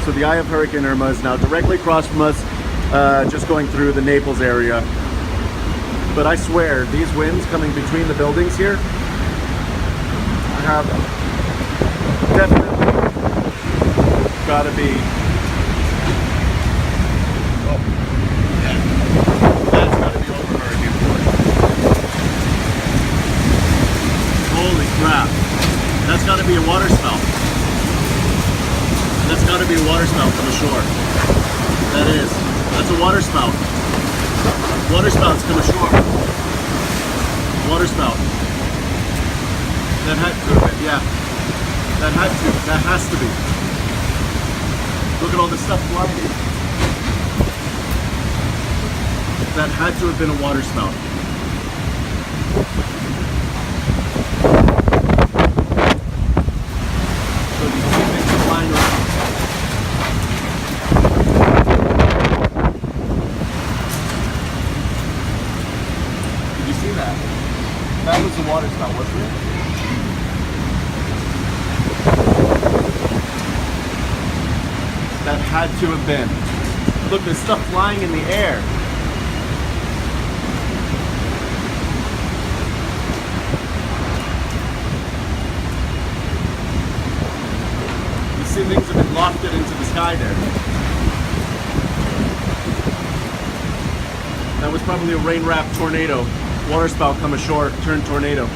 So the eye of Hurricane Irma is now directly across from us, just going through the Naples area. But I swear, these winds coming between the buildings here have definitely got to be. Oh, yeah. That's got to be over hurricane force. Holy crap! That's got to be a water spout. That's got to be a water spout from the shore. That is. That's a water spout. Water spouts come ashore. Water spout. That had to have been, yeah. That has to be. Look at all the stuff flying. That had to have been a water spout. So you see things flying around. Did you see that? That was the water spout, wasn't it? That had to have been. Look, there's stuff flying in the air. You see things have been lofted into the sky there. That was probably a rain-wrapped tornado. Water spout come ashore, turned tornado.